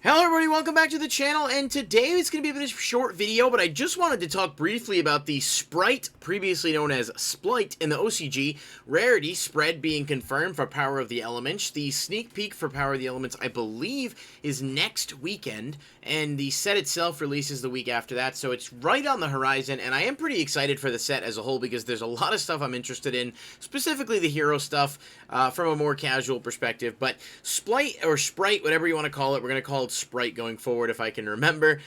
Hello everybody, welcome back to the channel, and today it's going to be a bit of a short video, but I just wanted to talk briefly about the Spright, previously known as Spright in the OCG, Rarity spread being confirmed for Power of the Elements. The sneak peek for Power of the Elements, I believe, is next weekend, and the set itself releases the week after that, so it's right on the horizon, and I am pretty excited for the set as a whole because there's a lot of stuff I'm interested in, specifically the hero stuff from a more casual perspective, but Spright, or Spright, whatever you want to call it, we're going to call it Spright going forward if I can remember,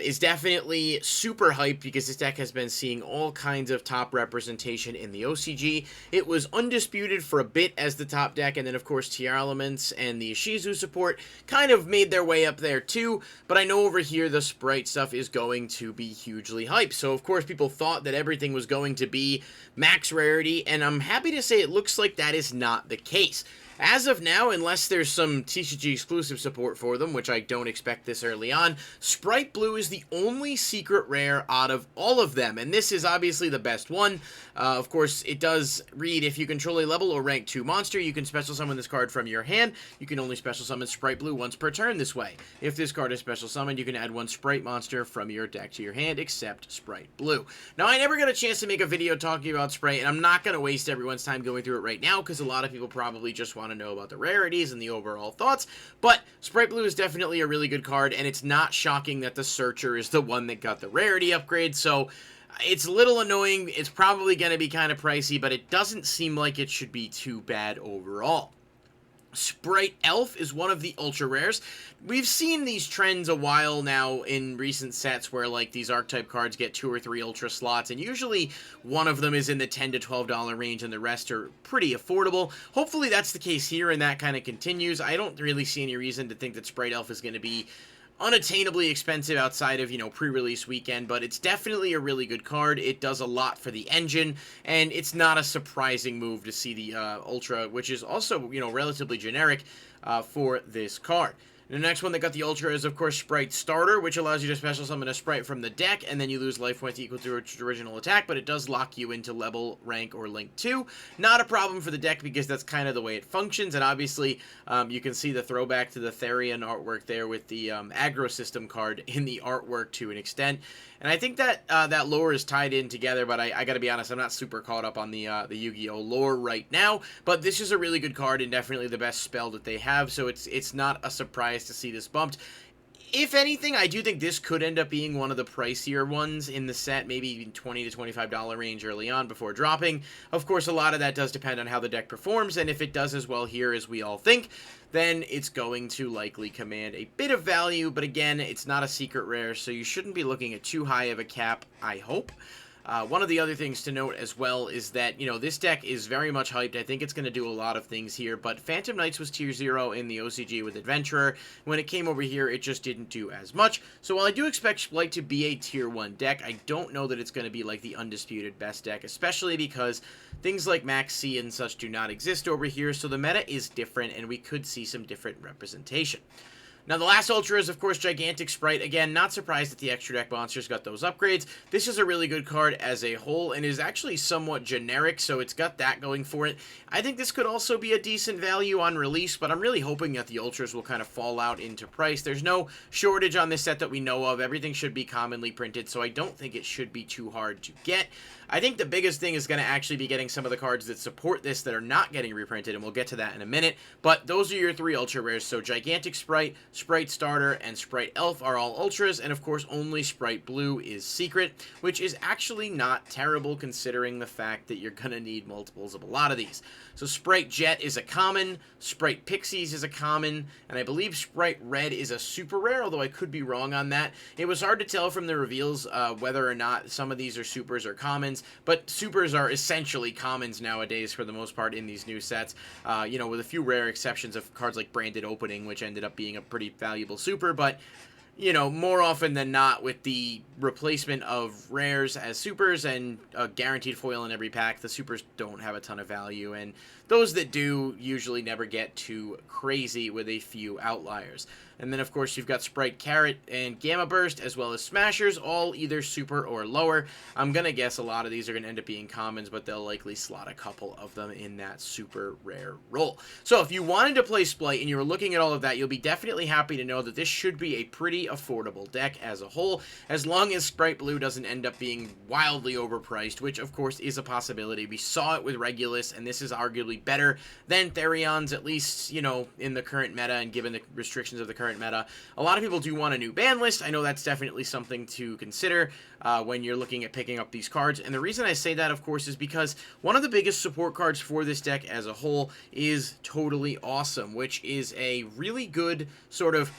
is definitely super hyped because this deck has been seeing all kinds of top representation in the OCG. It was undisputed for a bit as the top deck, and then of course TR Elements and the Shizu support kind of made their way up there too, but I know over here the Spright stuff is going to be hugely hyped. So of course people thought that everything was going to be max rarity, and I'm happy to say it looks like that is not the case. As of now, unless there's some TCG exclusive support for them, which I don't expect this early on, Spright Blue is the only secret rare out of all of them, and this is obviously the best one. Of course, it does read, if you control a level or rank 2 monster, you can special summon this card from your hand. You can only special summon Spright Blue once per turn this way. If this card is special summoned, you can add one Spright monster from your deck to your hand, except Spright Blue. Now, I never got a chance to make a video talking about Spright, and I'm not going to waste everyone's time going through it right now, because a lot of people probably just want to know about the rarities and the overall thoughts, but Spright Blue is definitely a really good card, and it's not shocking that the Searcher is the one that got the rarity upgrade, so it's a little annoying. It's probably going to be kind of pricey, but it doesn't seem like it should be too bad overall. Spright Elf is one of the ultra rares. We've seen these trends a while now in recent sets where like these archetype cards get 2 or 3 ultra slots, and usually one of them is in the $10 to $12 range and the rest are pretty affordable. Hopefully that's the case here and that kind of continues. I don't really see any reason to think that Spright Elf is going to be unattainably expensive outside of, pre-release weekend, but it's definitely a really good card. It does a lot for the engine, and it's not a surprising move to see the Ultra, which is also, relatively generic for this card. The next one that got the Ultra is, of course, Spright Starter, which allows you to special summon a Spright from the deck, and then you lose life points equal to its original attack, but it does lock you into level, rank, or link 2. Not a problem for the deck because that's kind of the way it functions, and obviously you can see the throwback to the Therian artwork there with the aggro system card in the artwork to an extent. And I think that that lore is tied in together, but I gotta be honest, I'm not super caught up on the Yu-Gi-Oh lore right now, but this is a really good card and definitely the best spell that they have, so it's not a surprise to see this bumped. If anything, I do think this could end up being one of the pricier ones in the set, maybe even $20 to $25 range early on before dropping. Of course, a lot of that does depend on how the deck performs, and if it does as well here as we all think, then it's going to likely command a bit of value, but again, it's not a secret rare, so you shouldn't be looking at too high of a cap, I hope. One of the other things to note as well is that, this deck is very much hyped. I think it's going to do a lot of things here, but Phantom Knights was tier 0 in the OCG with Adventurer. When it came over here, it just didn't do as much. So while I do expect Spright to be a tier 1 deck, I don't know that it's going to be like the undisputed best deck, especially because things like Max C and such do not exist over here, so the meta is different, and we could see some different representation. Now, the last Ultra is, of course, Gigantic Spright. Again, not surprised that the extra deck monsters got those upgrades. This is a really good card as a whole and is actually somewhat generic, so it's got that going for it. I think this could also be a decent value on release, but I'm really hoping that the Ultras will kind of fall out into price. There's no shortage on this set that we know of. Everything should be commonly printed, so I don't think it should be too hard to get. I think the biggest thing is going to actually be getting some of the cards that support this that are not getting reprinted, and we'll get to that in a minute. But those are your 3 Ultra rares, so Gigantic Spright, Spright Starter, and Spright Elf are all Ultras, and of course only Spright Blue is secret, which is actually not terrible considering the fact that you're going to need multiples of a lot of these. So Spright Jet is a common, Spright Pixies is a common, and I believe Spright Red is a super rare, although I could be wrong on that. It was hard to tell from the reveals whether or not some of these are supers or commons, but supers are essentially commons nowadays for the most part in these new sets, with a few rare exceptions of cards like Branded Opening, which ended up being a pretty valuable super, but you know, more often than not, with the replacement of rares as supers and a guaranteed foil in every pack, the supers don't have a ton of value, and those that do usually never get too crazy, with a few outliers. And then, of course, you've got Spright, Carrot, and Gamma Burst, as well as Smashers, all either super or lower. I'm going to guess a lot of these are going to end up being commons, but they'll likely slot a couple of them in that super rare role. So if you wanted to play Spright and you were looking at all of that, you'll be definitely happy to know that this should be a pretty affordable deck as a whole, as long as Spright Blue doesn't end up being wildly overpriced, which, of course, is a possibility. We saw it with Regulus, and this is arguably better than Therion's, at least, you know, in the current meta and given the restrictions of the current meta. A lot of people do want a new ban list. I know that's definitely something to consider when you're looking at picking up these cards. And the reason I say that, of course, is because one of the biggest support cards for this deck as a whole is Totally Awesome, which is a really good sort of,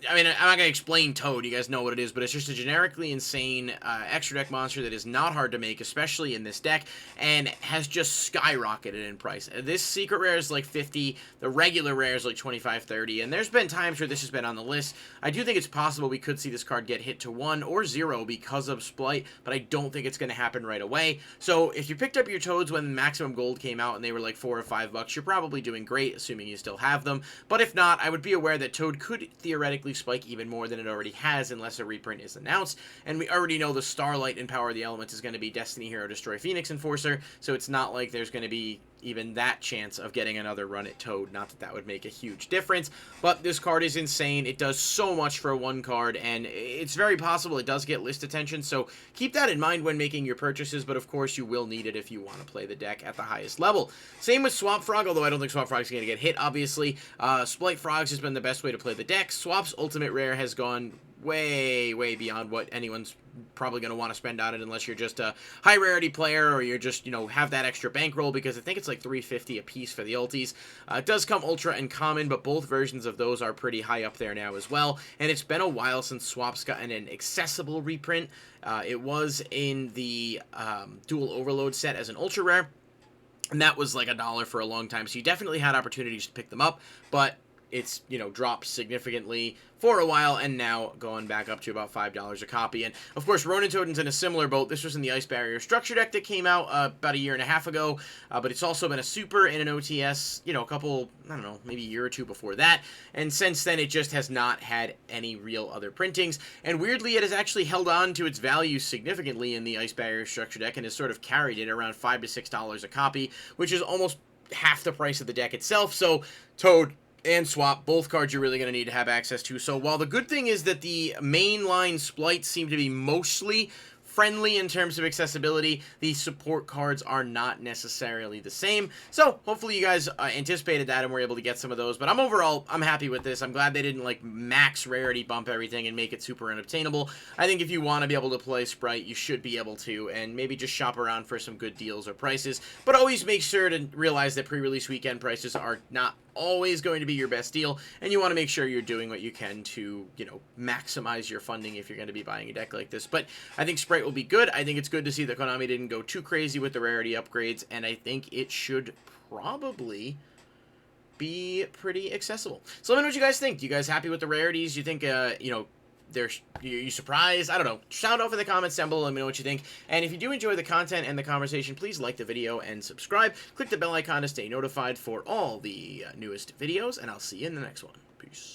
I mean, I'm not going to explain Toad, you guys know what it is, but it's just a generically insane extra deck monster that is not hard to make, especially in this deck, and has just skyrocketed in price. This secret rare is like 50, the regular rare is like 25, 30, and there's been times where this has been on the list. I do think it's possible we could see this card get hit to 1 or 0 because of Spright, but I don't think it's going to happen right away. So if you picked up your Toads when Maximum Gold came out and they were like $4 or $5, you're probably doing great, assuming you still have them. But if not, I would be aware that Toad could theoretically spike even more than it already has unless a reprint is announced, and we already know the Starlight in Power of the Elements is going to be Destiny Hero Destroy Phoenix Enforcer, so it's not like there's going to be even that chance of getting another run at Toad. Not that that would make a huge difference, but this card is insane. It does so much for one card, and it's very possible it does get list attention, so keep that in mind when making your purchases, but of course you will need it if you want to play the deck at the highest level. Same with Swamp Frog, although I don't think Swamp Frog is going to get hit, obviously. Spright Frogs has been the best way to play the deck. Swap's Ultimate Rare has gone way, way beyond what anyone's probably going to want to spend on it unless you're just a high rarity player or you're just, you know, have that extra bankroll, because I think it's like $3.50 a piece for the ultis. It does come ultra and common, but both versions of those are pretty high up there now as well, and it's been a while since Swap's gotten an accessible reprint. It was in the Dual Overload set as an ultra rare, and that was like $1 for a long time, so you definitely had opportunities to pick them up, but it's, you know, dropped significantly for a while, and now going back up to about $5 a copy. And, of course, Ronin Totem's in a similar boat. This was in the Ice Barrier Structure deck that came out about a year and a half ago, but it's also been a Super and an OTS, you know, a couple, I don't know, maybe a year or two before that, and since then it just has not had any real other printings, and weirdly it has actually held on to its value significantly in the Ice Barrier Structure deck, and has sort of carried it around $5 to $6 a copy, which is almost half the price of the deck itself. So, Toad and Swap, both cards you're really going to need to have access to. So while the good thing is that the mainline splites seem to be mostly friendly in terms of accessibility, the support cards are not necessarily the same. So hopefully you guys anticipated that and were able to get some of those. But I'm happy with this. I'm glad they didn't like max rarity bump everything and make it super unobtainable. I think if you want to be able to play Spright, you should be able to, and maybe just shop around for some good deals or prices. But always make sure to realize that pre-release weekend prices are not always going to be your best deal, and you want to make sure you're doing what you can to, you know, maximize your funding if you're going to be buying a deck like this. But I think Spright will be good. I think it's good to see that Konami didn't go too crazy with the rarity upgrades, and I think it should probably be pretty accessible. So let me know what you guys think. Do you guys happy with the rarities? You think, you know, you surprised? I don't know. Sound off in the comments down below. Let me know what you think. And if you do enjoy the content and the conversation, please like the video and subscribe. Click the bell icon to stay notified for all the newest videos, and I'll see you in the next one. Peace.